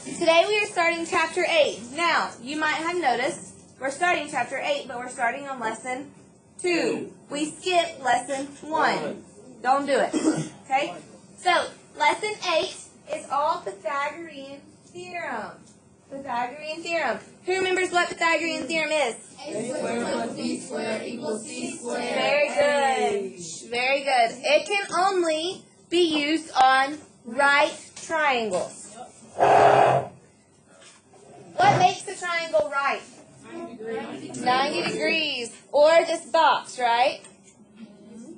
Today we are starting Chapter 8. Now, you might have noticed we're starting Chapter 8, but we're starting on Lesson 2. We skipped Lesson 1. Don't do it. Okay? So, Lesson 8 is all Pythagorean Theorem. Pythagorean Theorem. Who remembers what Pythagorean Theorem is? A squared plus b squared equals c squared. Very good. Very good. It can only be used on right triangles. What makes a triangle right? 90 degrees. Or this box, right?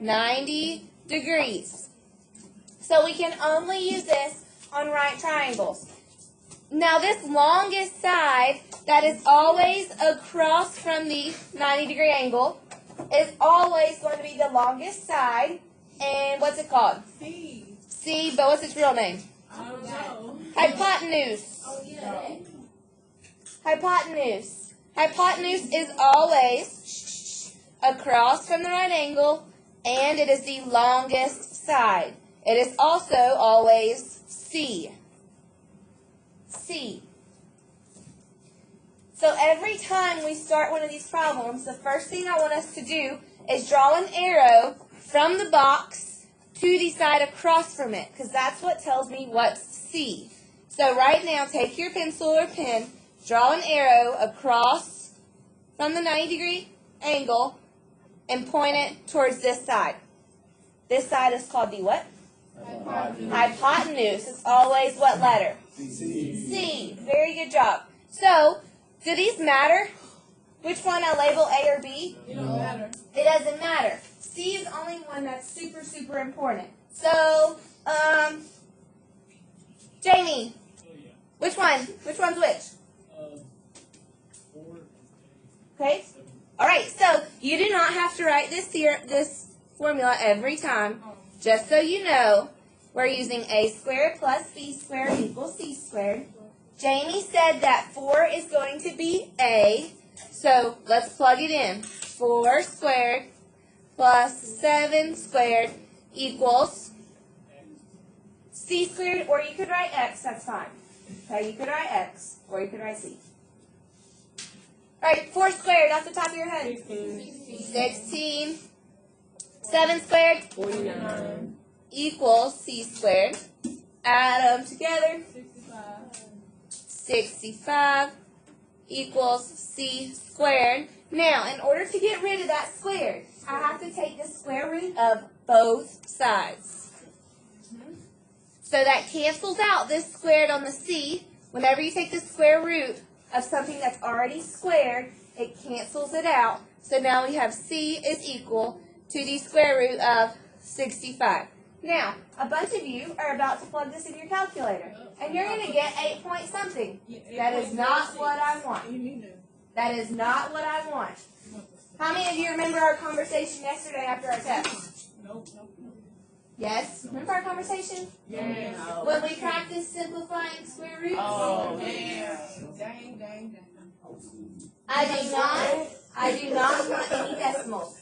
90 degrees. So we can only use this on right triangles. Now this longest side that is always across from the 90-degree angle is always going to be the longest side. And what's it called? C. C, but what's its real name? I don't know. Hypotenuse. Oh, yeah. Hypotenuse. Hypotenuse is always across from the right angle, and it is the longest side. It is also always C. C. So every time we start one of these problems, the first thing I want us to do is draw an arrow from the box to the side across from it, because that's what tells me what's C. So right now, take your pencil or pen, draw an arrow across from the 90-degree angle, and point it towards this side. This side is called the what? Hypotenuse. Hypotenuse. It's always what letter? C. C. Very good job. So, do these matter? Which one I label A or B? It don't matter. It doesn't matter. C is the only one that's super, super important. So, Jamie, which one? Which one's which? 4. Okay. All right. So you do not have to write this formula every time. Just so you know, we're using a squared plus b squared equals c squared. Jamie said that 4 is going to be a. So let's plug it in. 4 squared plus 7 squared equals c squared, or you could write x, that's fine. Okay, you could write x, or you could write c. All right, 4 squared off the top of your head. 16. 7 squared 49. equals c squared. Add them together. 65. 65 equals c squared. Now, in order to get rid of that squared, I have to take the square root of both sides. So that cancels out this squared on the c. Whenever you take the square root of something that's already squared, it cancels it out. So now we have c is equal to the square root of 65. Now, a bunch of you are about to plug this in your calculator, and you're going to get 8 point something. That is not what I want. That is not what I want. How many of you remember our conversation yesterday after our test? Nope. Yes? Remember our conversation? Yes. When we practiced simplifying square roots? Oh, man. Dang. I do not want any decimals.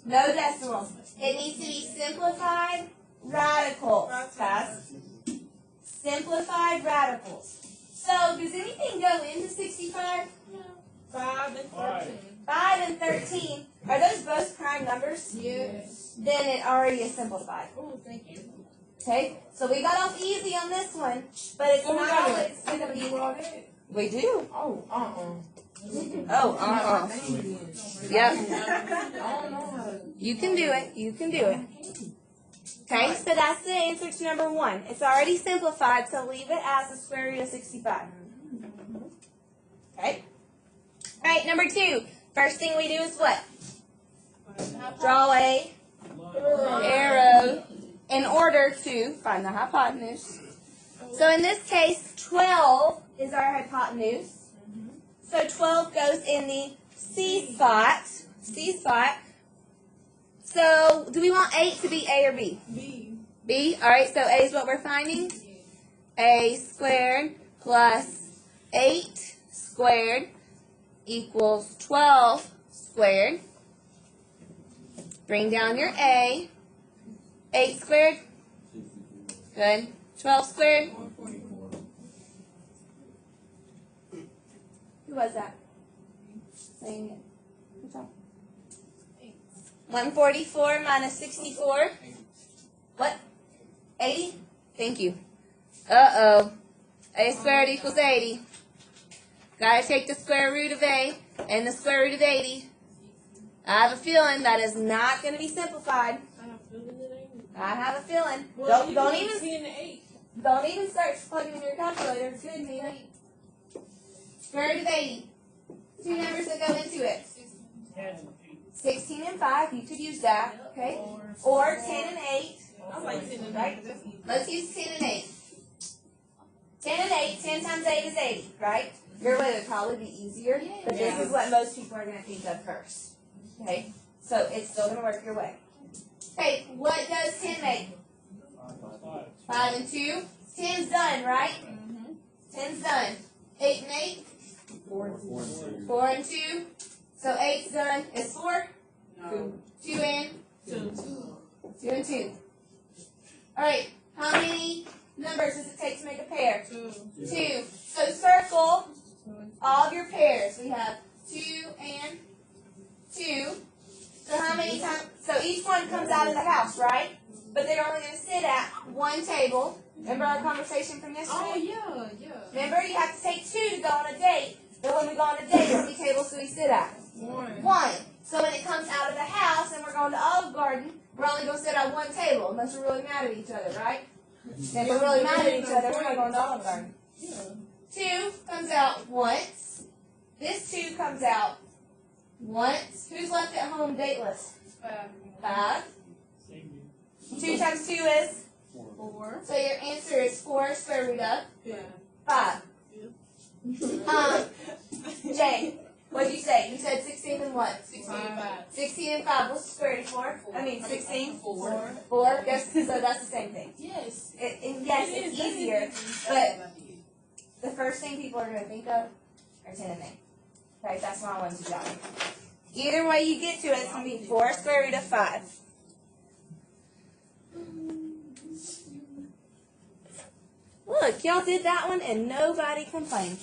No decimals. It needs to be simplified radicals, guys. Simplified radicals. So, does anything go into 65? 5 and 13. 5 and 13. Are those both prime numbers? Yes. Then it already is simplified. Oh, thank you. Okay? So we got off easy on this one, but it's Oh, we not got it. always going to be. all that? We do. Oh, Oh, Yep. I don't know how to. You can do it. You can do it. Okay, so that's the answer to number 1. It's already simplified, so leave it as the square root of 65. Okay? All right, number 2. First thing we do is what? Draw a arrow in order to find the hypotenuse. So in this case, 12 is our hypotenuse. So 12 goes in the C spot. C spot. So do we want 8 to be A or B? B. B. All right, so A is what we're finding. A squared plus 8 squared equals 12 squared. Bring down your A. 8 squared. Good. 12 squared. 144. Who was that? Saying it. What's up? 144 minus 64. What? 80? Thank you. Uh-oh. A squared equals 80. Gotta take the square root of A and the square root of 80. I have a feeling that is not going to be simplified. I have a feeling. Well, Don't even 10 to 8. don't even start plugging in your calculator. It's good, Nina. Square root of 80. Two numbers that go into it. 16 and 5. You could use that. Okay. Or 10 and 8. I like 10 and 8. Right? Let's use 10 and 8. 10 and 8. 10 times 8 is 80. Right? Your way would probably be easier, but this is what most people are going to think of first. Okay? So it's still going to work your way. Okay, what does 10 make? 5 and 2. 10's done, right? 10's done. 8 and 8? 4 and 2. So 8's done. Is 4? 2 and? 2 and 2. Alright, how many numbers does it take to make a pair? 2. So circle all of your pairs. We have 2 and 2. So how many times? So each one comes out of the house, right? But they're only going to sit at one table. Remember our conversation from yesterday? Oh, yeah. Remember, you have to take 2 to go on a date. But when we go on a date, how many tables do we sit at? 1. So when it comes out of the house and we're going to Olive Garden, we're only going to sit at one table unless we're really mad at each other, right? And if we're really mad at each other, we're not going to Olive Garden. 2 comes out once. This 2 comes out once. Who's left at home dateless? 5. 2 times 2 is? 4. So your answer is 4 square root of? 5. Jay, what did you say? You said 16 and what? 16 and 5. 16 and 5. What's the square root of 4? I mean 16? 4. 4? Yes, so that's the same thing. Yes. Yes, it's easier, but the first thing people are going to think of are 10 and 8. Right, that's why I wanted to jot it. Either way you get to it, it's going to be 4 square root of 5. Look, y'all did that one and nobody complained.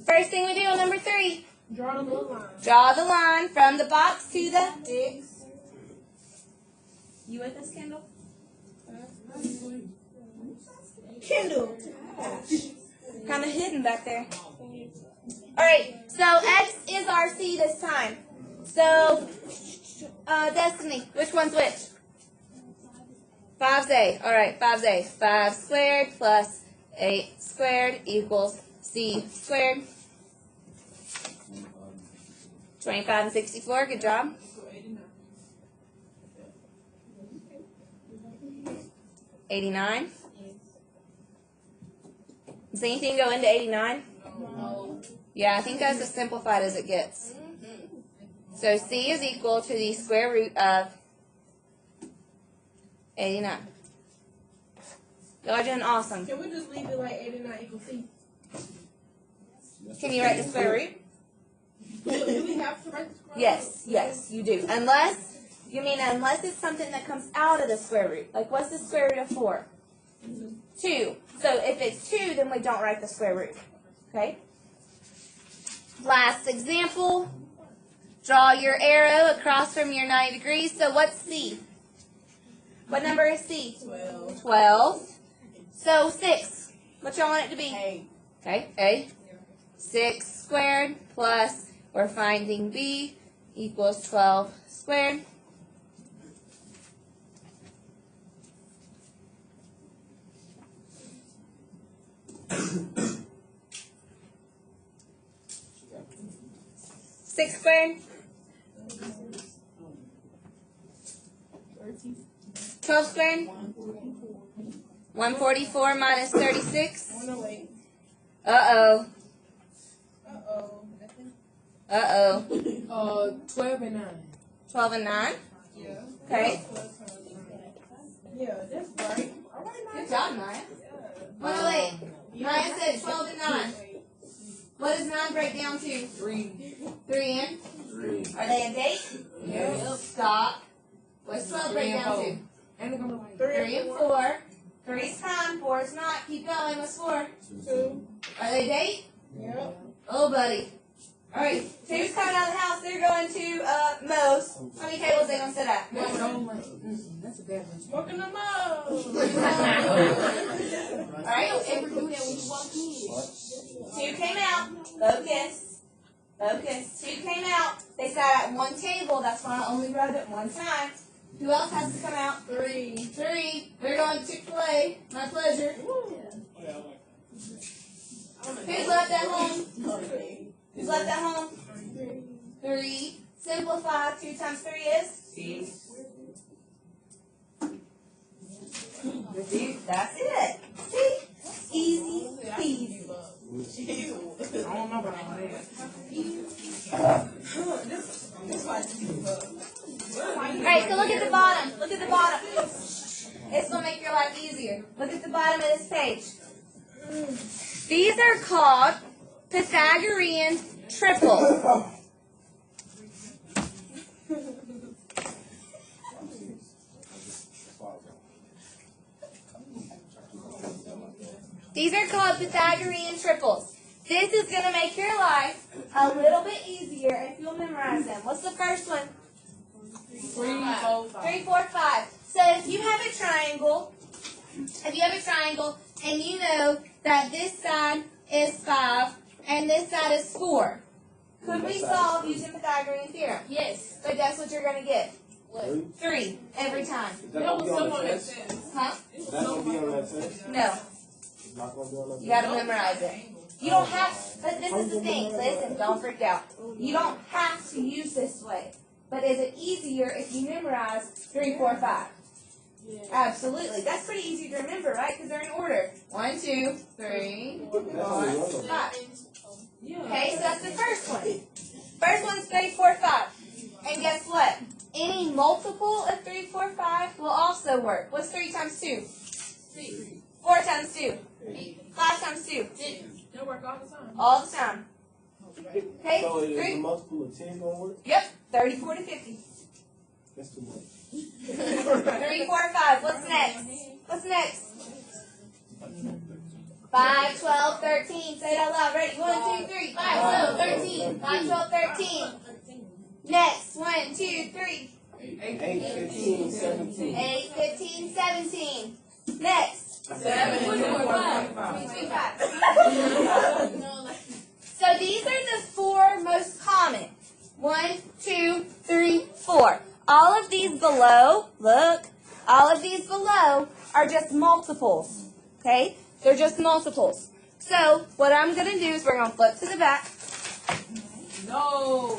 First thing we do on number 3. Draw the blue line. Draw the line from the box to the X. You with us, Kendall? Kendall. Kind of hidden back there. Alright, so X is our C this time. So, Destiny, which one's which? 5's A. Alright, 5's A. 5 squared plus 8 squared equals C squared. 25 and 64, good job. 89. Does anything go into 89? No. Yeah, I think that's as simplified as it gets. So C is equal to the square root of 89. Y'all are doing awesome. Can we just leave it like 89 equals C? Can you write the square root? Do we have to write the square root? Yes, you do. Unless it's something that comes out of the square root. Like, what's the square root of 4? 2. So if it's 2, then we don't write the square root. Okay? Last example. Draw your arrow across from your 90 degrees. So what's C? What number is C? 12. 12. So 6. What y'all want it to be? A. Okay, A. 6 squared plus, we're finding B, equals 12 squared. Six squared. 12 squared. 144 minus 36. 108. Uh-oh. Uh-oh. 12 and 9. 12 and 9. Yeah. Okay. Yeah, that's right. Good job, Naya. 108. Naya said 12 and 9. What does 9 break down to? 3. 3 and? 3. Are they a date? Yeah. Stop. What's 12 break down to? And it's 3 and 4. 3's time, 4's not. Keep going. What's 4? 2. Are they a date? Yep. Oh, buddy. All right. Who's coming out of the house? They're going to Moe's. How many tables they gonna sit at? That's a bad one. Smoking them up. All right. Ever do that when you walk in? Two came out. Focus. Focus. Two came out. They sat at one table. That's why I only wrote it one time. Who else has to come out? Three. Three. We're going to Chick-fil-A. My pleasure. Who's left at home? Who's left at home? Three. Simplify. 2 times 3 is? 6. That's it. See? Easy peasy. I don't know about all that. Alright, so look at the bottom. Look at the bottom. It's going to make your life easier. Look at the bottom of this page. These are called Pythagorean triples. These are called Pythagorean triples. This is going to make your life a little bit easier if you'll memorize them. What's the first one? 3, 4, 5. 3, 4, 5. So if you have a triangle, and you know that this side is 5 and this side is 4, could we solve using Pythagorean Theorem? Yes. But guess what you're going to get? What? 3 every time. That was someone that said. Huh? Is that going to be on that test? No. It's not going to be on that You got to memorize it. You don't have, but this is the thing. Listen, don't freak out. You don't have to use this way. But is it easier if you memorize 3, 4, 5? Yeah. Absolutely. That's pretty easy to remember, right? Because they're in order. 1, 2, 3, 4, 5. Yeah. Okay, so that's the first one. First one's 3, 4, 5. And guess what? Any multiple of 3, 4, 5 will also work. What's 3 times 2? 4 times 2. 5 times 2. They'll work all the time. All the time. Okay? So is a 3. multiple of 10 going to work? Yep. 30, 40, 50. That's too much. 3, 4, 5. What's next? What's next? 5, 12, 13. Say it out loud. Ready? 1, 2, 3. 5, 12, 13. 5, 12, 13. Next. 1, 2, 3. 8, 15, 17. 8, 15, 17. Next. 7, 3, 4, 5. 5. So these are the 4 most common. 1, 2, 3, 4. All of these below, look, all of these below are just multiples. Okay? They're just multiples. So what I'm going to do is we're going to flip to the back. No.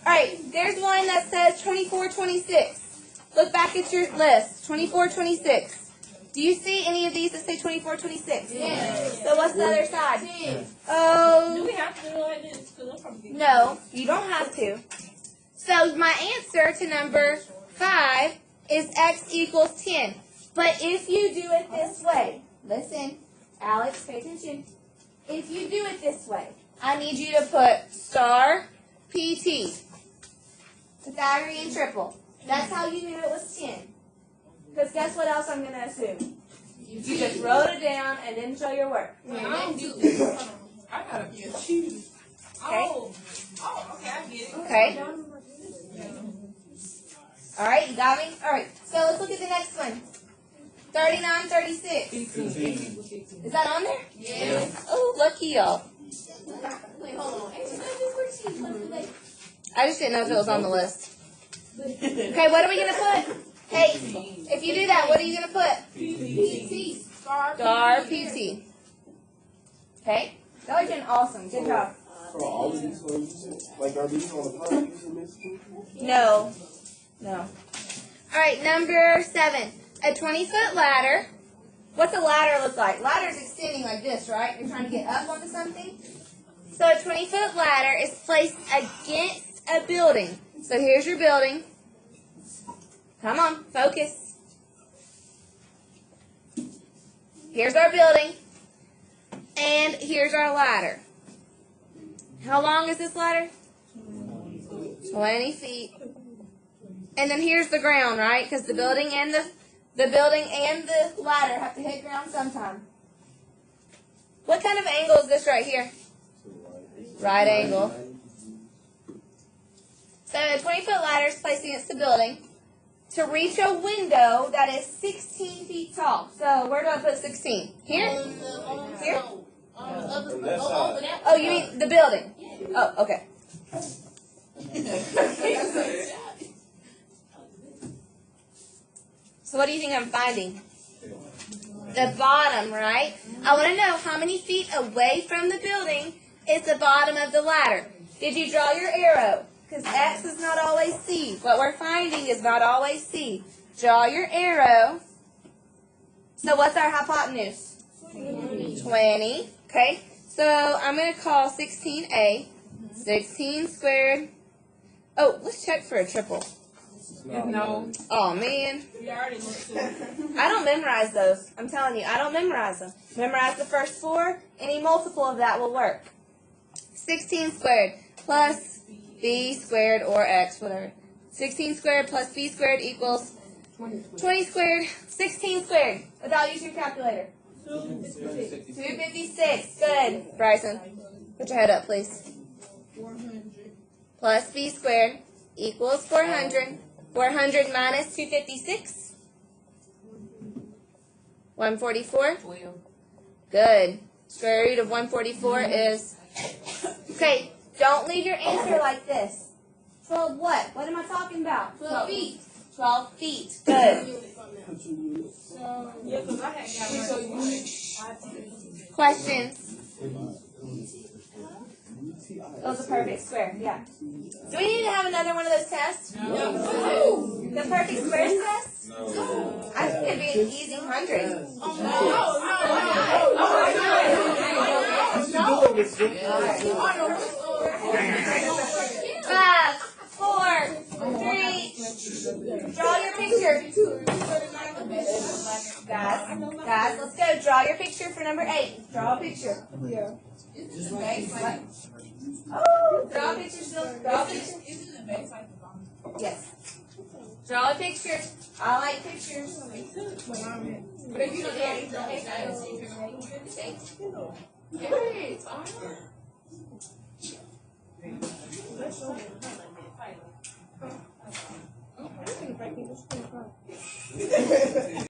Alright, there's one that says 24, 26. Look back at your list. 24, 26. Do you see any of these that say 24, 26? Yes. So what's the other side? 10. Do Oh, we have to do it like this? Because I'm probably getting no, you don't have to. So my answer to number 5 is x equals 10. But if you do it this way, listen, Alex, pay attention. If you do it this way, I need you to put star PT, Pythagorean triple. That's how you knew it was 10. Because guess what else I'm going to assume? You just wrote it down and didn't show your work. I don't do this. Hold on. I gotta be a cheater. Okay. Oh, okay, I get it. Okay. All right, you got me? All right, so let's look at the next one. 39, 36. 15. Is that on there? Yeah. Oh, lucky y'all. Wait, hold on. I just didn't know if it was on the list. Okay, what are we going to put? Hey, if you do that, what are you going to put? PT. Star PT. Okay? That was doing awesome. Good job. For all of these ones, like are these on the front using this too? No. No. All right, number 7. A 20-foot ladder. What's a ladder look like? Ladder's extending like this, right? You're trying to get up onto something. So a 20-foot ladder is placed against a building. So here's your building. Come on, focus. Here's our building. And here's our ladder. How long is this ladder? 20 feet. And then here's the ground, right? Because the building and the ladder have to hit ground sometime. What kind of angle is this right here? right angle. So a 20-foot ladder is placed against the building to reach a window that is 16 feet tall. So where do I put 16? Here? Here? Oh, you mean the building? Oh, okay. So what do you think I'm finding? The bottom, right? I want to know how many feet away from the building is the bottom of the ladder. Did you draw your arrow? Because X is not always C. What we're finding is not always C. Draw your arrow. So what's our hypotenuse? 20. Okay. So I'm going to call 16A. 16 squared. Oh, let's check for a triple. No. Oh, man. We already looked at it. I don't memorize those. I'm telling you, I don't memorize them. Memorize the first 4. Any multiple of that will work. 16 squared plus b squared or x, whatever. 16 squared plus b squared equals 20 squared. 16 squared. Without using your calculator. 256. Good. Bryson, put your head up, please. 400. Plus b squared equals 400. 400 minus 256. 144. 12. Good. Square root of 144 is... Okay, don't leave your answer like this. 12 what? What am I talking about? 12 feet. 12 feet. Good. Yeah, because I had got one. Questions? That was a perfect square, yeah. Do we need to have another one of those tests? No. The perfect square test? No. I think it'd be an easy 100. Five, four, three. Draw your picture. Guys, let's go. Draw your picture for number 8. Draw a picture. Oh, draw a picture still. Draw a picture. Yes. Draw a picture. I like pictures. But if you don't have